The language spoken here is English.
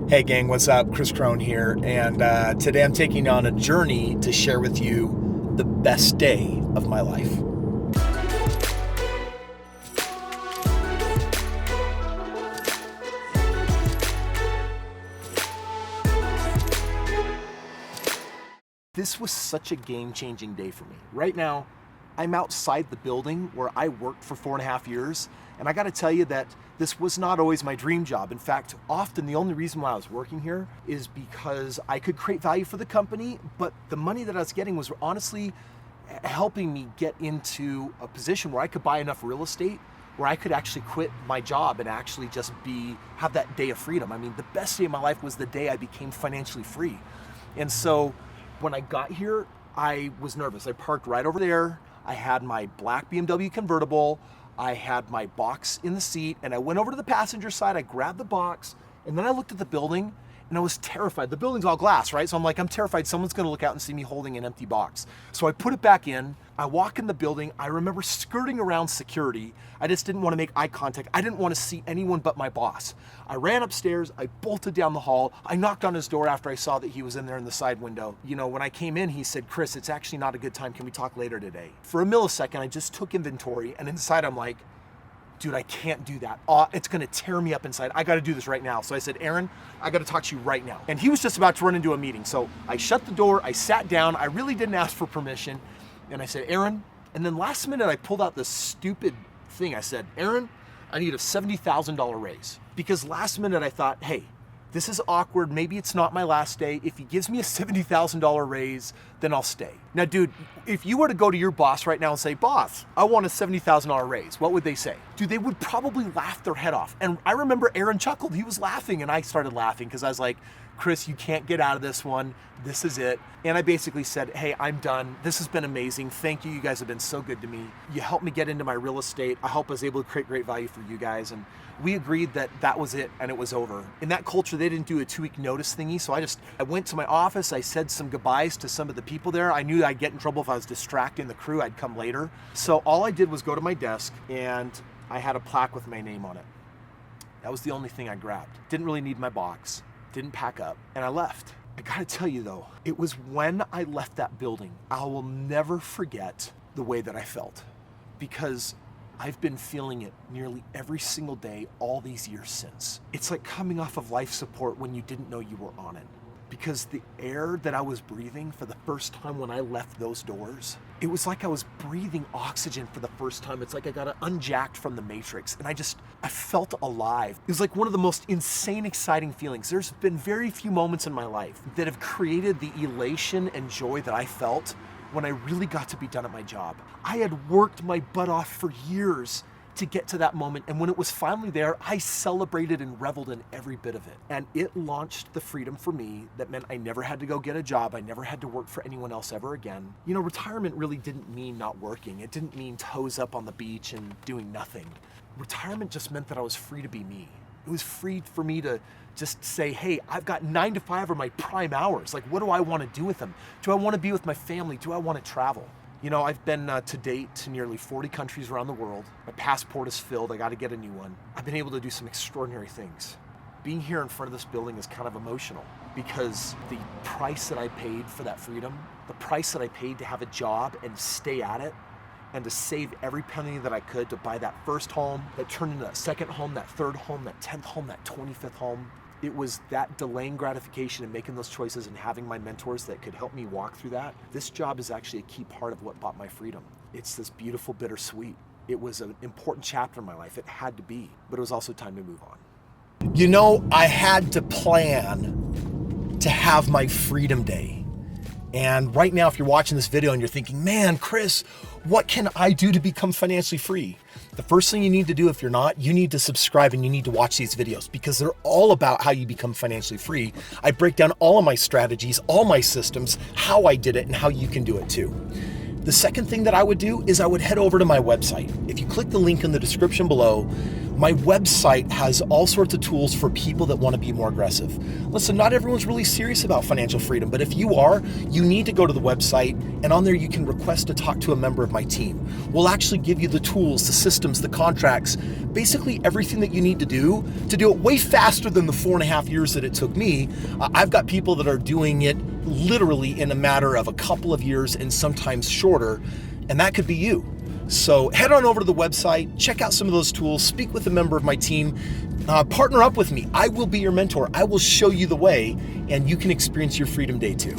Hey gang, what's up? Kris Krohn here, and today I'm taking you on a journey to share with you the best day of my life. This was such a game-changing day for me. Right now, I'm outside the building where I worked for 4.5 years, and I gotta tell you that this was not always my dream job. In fact, often the only reason why I was working here is because I could create value for the company, but the money that I was getting was honestly helping me get into a position where I could buy enough real estate where I could actually quit my job and actually just have that day of freedom. I mean, the best day of my life was the day I became financially free. And so when I got here, I was nervous. I parked right over there. I had my black BMW convertible. I had my box in the seat, and I went over to the passenger side. I grabbed the box, and then I looked at the building, and I was terrified. The building's all glass, right? So I'm like, I'm terrified someone's gonna look out and see me holding an empty box. So I put it back in. I walk in the building. I remember skirting around security. I just didn't want to make eye contact. I didn't want to see anyone but my boss. I ran upstairs. I bolted down the hall. I knocked on his door after I saw that he was in there in the side window. You know, when I came in, he said, "Kris, it's actually not a good time. Can we talk later today?" For a millisecond, I just took inventory, and inside I'm like, dude, I can't do that. It's gonna tear me up inside. I gotta do this right now. So I said, "Aaron, I gotta talk to you right now." And he was just about to run into a meeting. So I shut the door, I sat down. I really didn't ask for permission. And I said, "Aaron," and then last minute I pulled out this stupid thing. I said, "Aaron, I need a $70,000 raise." Because last minute I thought, hey, this is awkward. Maybe it's not my last day. If he gives me a $70,000 raise, then I'll stay. Now, dude, if you were to go to your boss right now and say, "Boss, I want a $70,000 raise," what would they say? Dude, they would probably laugh their head off. And I remember Aaron chuckled. He was laughing, and I started laughing because I was like, "Kris, you can't get out of this one. This is it." And I basically said, "Hey, I'm done. This has been amazing. Thank you. You guys have been so good to me. You helped me get into my real estate. I hope I was able to create great value for you guys." And we agreed that that was it and it was over. In that culture, they didn't do a 2-week notice thingy. So I went to my office. I said some goodbyes to some of the people there. I knew I'd get in trouble if I was distracting the crew. I'd come later. So all I did was go to my desk, and I had a plaque with my name on it. That was the only thing I grabbed. Didn't really need my box. Didn't pack up, and I left. I gotta tell you though, it was when I left that building, I will never forget the way that I felt, because I've been feeling it nearly every single day all these years since. It's like coming off of life support when you didn't know you were on it. Because the air that I was breathing for the first time when I left those doors, it was like I was breathing oxygen for the first time. It's like I got unjacked from the Matrix, and I felt alive. It was like one of the most insane, exciting feelings. There's been very few moments in my life that have created the elation and joy that I felt when I really got to be done at my job. I had worked my butt off for years to get to that moment, and when it was finally there, I celebrated and reveled in every bit of it. And it launched the freedom for me that meant I never had to go get a job. I never had to work for anyone else ever again. You know, retirement really didn't mean not working. It didn't mean toes up on the beach and doing nothing. Retirement just meant that I was free to be me. It was free for me to just say, hey, I've got 9 to 5 are my prime hours. Like, what do I want to do with them? Do I want to be with my family? Do I want to travel? You know, I've been to date to nearly 40 countries around the world. My passport is filled. I got to get a new one. I've been able to do some extraordinary things. Being here in front of this building is kind of emotional, because the price that I paid for that freedom, the price that I paid to have a job and stay at it, and to save every penny that I could to buy that first home that turned into that second home, that third home, that 10th home, that 25th home. It was that delaying gratification and making those choices and having my mentors that could help me walk through that. This job is actually a key part of what bought my freedom. It's this beautiful bittersweet. It was an important chapter in my life. It had to be, but it was also time to move on. You know, I had to plan to have my freedom day. And right now, if you're watching this video and you're thinking, "Man, Kris, what can I do to become financially free?" The first thing you need to do, if you're not, you need to subscribe and you need to watch these videos, because they're all about how you become financially free. I break down all of my strategies, all my systems, how I did it, and how you can do it too. The second thing that I would do is I would head over to my website. If you click the link in the description below, My website has all sorts of tools for people that want to be more aggressive. Listen, not everyone's really serious about financial freedom, but if you are, you need to go to the website, and on there you can request to talk to a member of my team. We'll actually give you the tools, the systems, the contracts, basically everything that you need to do it way faster than the 4.5 years that it took me. I've got people that are doing it literally in a matter of a couple of years and sometimes shorter, and that could be you. So head on over to the website, check out some of those tools, speak with a member of my team, partner up with me. I will be your mentor. I will show you the way, and you can experience your Freedom Day too.